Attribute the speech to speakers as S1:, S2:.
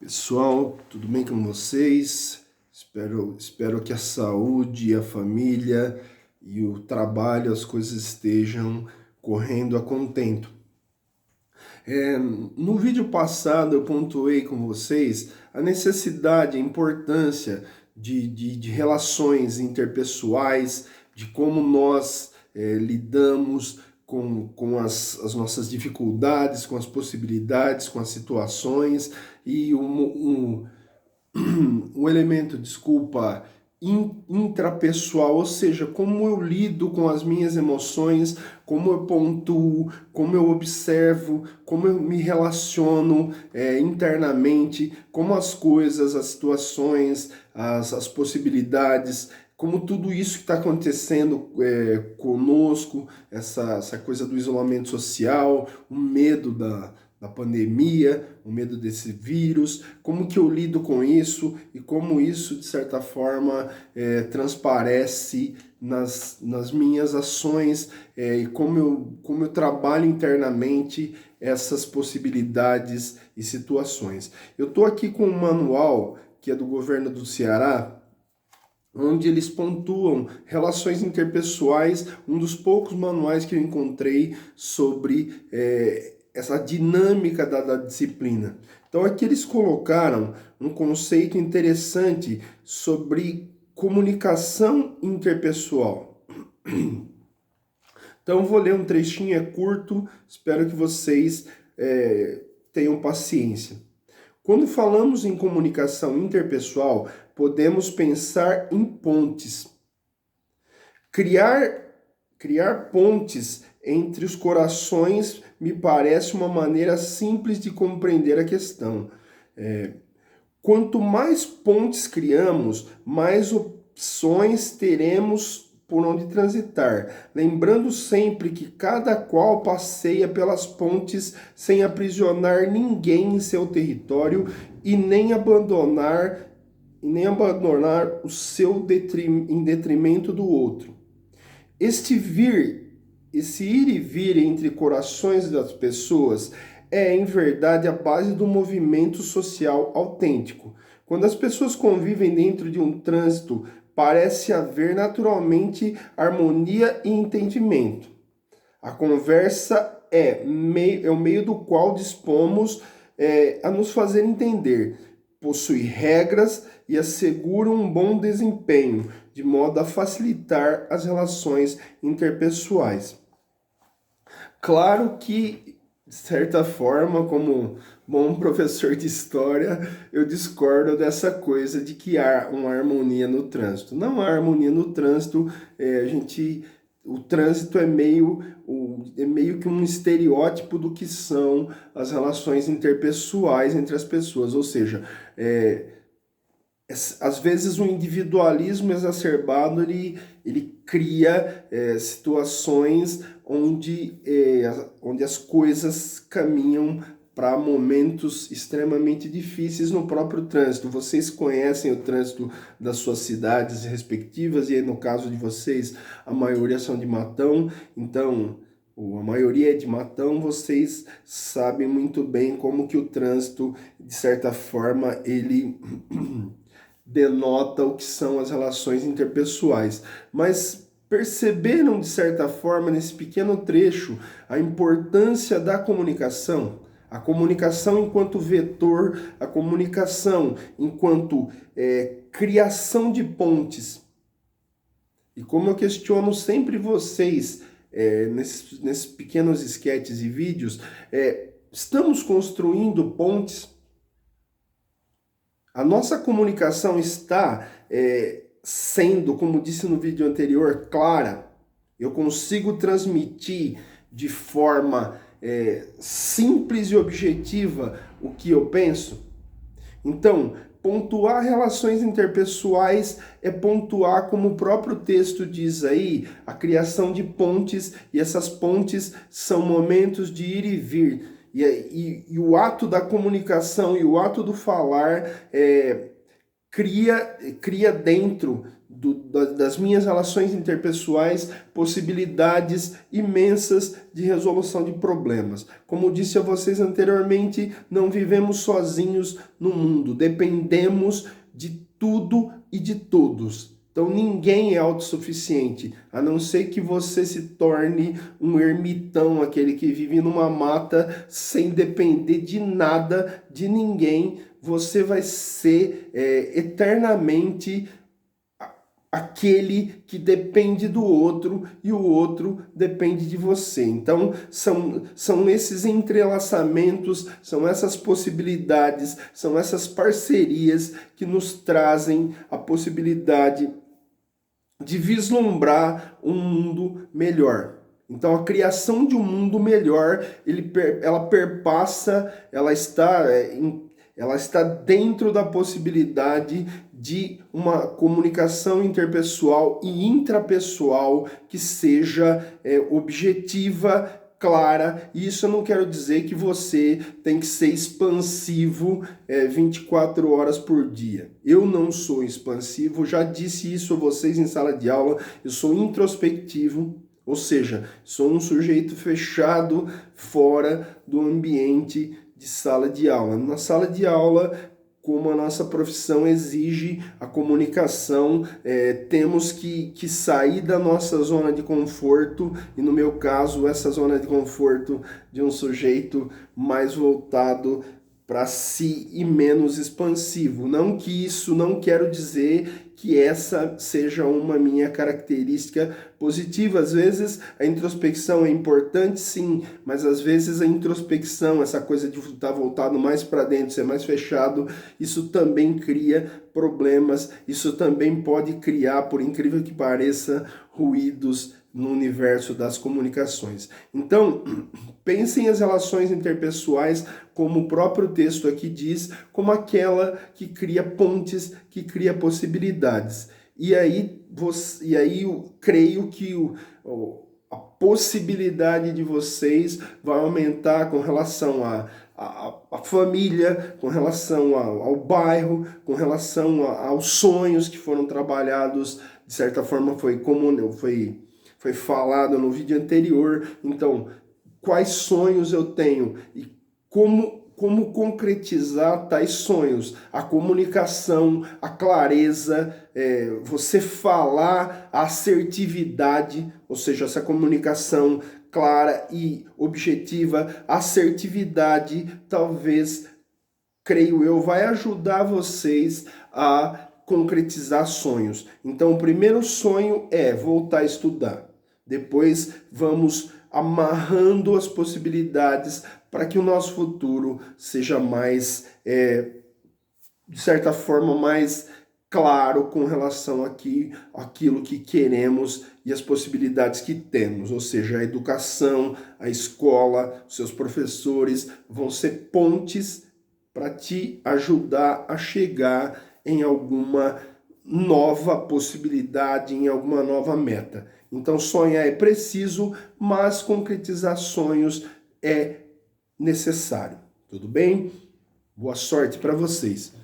S1: Pessoal, tudo bem com vocês? Espero que a saúde, a família e o trabalho, as coisas estejam correndo a contento. No vídeo passado eu pontuei com vocês a necessidade, a importância de relações interpessoais, de como nós lidamos com as nossas dificuldades, com as possibilidades, com as situações e um elemento, desculpa, intrapessoal, ou seja, como eu lido com as minhas emoções, como eu pontuo, como eu observo, como eu me relaciono internamente, como as coisas, as situações, as possibilidades, como tudo isso que está acontecendo conosco, essa coisa do isolamento social, o medo da pandemia, o medo desse vírus, como que eu lido com isso e como isso, de certa forma, transparece nas minhas ações e como eu trabalho internamente essas possibilidades e situações. Eu estou aqui com um manual que é do governo do Ceará, onde eles pontuam relações interpessoais, um dos poucos manuais que eu encontrei sobre essa dinâmica da disciplina. Então aqui eles colocaram um conceito interessante sobre comunicação interpessoal. Então eu vou ler um trechinho, é curto, espero que vocês tenham paciência. Quando falamos em comunicação interpessoal, podemos pensar em pontes. Criar pontes entre os corações me parece uma maneira simples de compreender a questão. Quanto mais pontes criamos, mais opções teremos por onde transitar, lembrando sempre que cada qual passeia pelas pontes sem aprisionar ninguém em seu território e nem abandonar o seu em detrimento do outro. Esse ir e vir entre corações das pessoas é, em verdade, a base do movimento social autêntico. Quando as pessoas convivem dentro de um trânsito, parece haver naturalmente harmonia e entendimento. A conversa é o meio do qual dispomos a nos fazer entender. Possui regras e assegura um bom desempenho, de modo a facilitar as relações interpessoais. Claro que, de certa forma, como bom professor de história, eu discordo dessa coisa de que há uma harmonia no trânsito. Não há harmonia no trânsito, o trânsito é meio que um estereótipo do que são as relações interpessoais entre as pessoas, ou seja, às vezes o individualismo exacerbado ele cria situações onde as coisas caminham para momentos extremamente difíceis no próprio trânsito. Vocês conhecem o trânsito das suas cidades respectivas, e aí, no caso de vocês, a maioria são de Matão, então a maioria é de Matão, vocês sabem muito bem como que o trânsito, de certa forma, ele denota o que são as relações interpessoais. Mas perceberam, de certa forma, nesse pequeno trecho, a importância da comunicação? A comunicação enquanto vetor, a comunicação enquanto criação de pontes. E como eu questiono sempre vocês, nesses pequenos esquetes e vídeos, estamos construindo pontes? A nossa comunicação está sendo, como disse no vídeo anterior, clara. Eu consigo transmitir de forma simples e objetiva o que eu penso? Então, pontuar relações interpessoais é pontuar, como o próprio texto diz aí, a criação de pontes, e essas pontes são momentos de ir e vir. E o ato da comunicação e o ato do falar cria dentro das minhas relações interpessoais possibilidades imensas de resolução de problemas. Como disse a vocês anteriormente, não vivemos sozinhos no mundo, dependemos de tudo e de todos. Então ninguém é autossuficiente, a não ser que você se torne um ermitão, aquele que vive numa mata sem depender de nada, de ninguém. Você vai ser eternamente aquele que depende do outro e o outro depende de você. Então, são esses entrelaçamentos, são essas possibilidades, são essas parcerias que nos trazem a possibilidade de vislumbrar um mundo melhor. Então, a criação de um mundo melhor, ela perpassa, ela está dentro da possibilidade de uma comunicação interpessoal e intrapessoal que seja objetiva, clara. E isso eu não quero dizer que você tem que ser expansivo 24 horas por dia. Eu não sou expansivo, já disse isso a vocês em sala de aula, eu sou introspectivo, ou seja, sou um sujeito fechado fora do ambiente de sala de aula. Na sala de aula, como a nossa profissão exige a comunicação, temos que sair da nossa zona de conforto, e no meu caso, essa zona de conforto de um sujeito mais voltado para si e menos expansivo. Não que isso não quero dizer que essa seja uma minha característica positiva. Às vezes a introspecção é importante, sim, mas às vezes a introspecção, essa coisa de estar voltado mais para dentro, ser mais fechado, isso também cria problemas, isso também pode criar, por incrível que pareça, ruídos no universo das comunicações. Então, pensem as relações interpessoais, como o próprio texto aqui diz, como aquela que cria pontes, que cria possibilidades. E aí eu creio que a possibilidade de vocês vai aumentar com relação à família, com relação ao bairro, com relação aos sonhos que foram trabalhados, de certa forma foi falado no vídeo anterior. Então, quais sonhos eu tenho e como concretizar tais sonhos? A comunicação, a clareza, você falar, a assertividade, ou seja, essa comunicação clara e objetiva, assertividade, talvez, creio eu, vai ajudar vocês a concretizar sonhos. Então, o primeiro sonho é voltar a estudar. Depois, vamos amarrando as possibilidades para que o nosso futuro seja mais, de certa forma, mais claro com relação àquilo que queremos e as possibilidades que temos. Ou seja, a educação, a escola, os seus professores vão ser pontes para te ajudar a chegar em alguma nova possibilidade, em alguma nova meta. Então, sonhar é preciso, mas concretizar sonhos é necessário. Tudo bem? Boa sorte para vocês.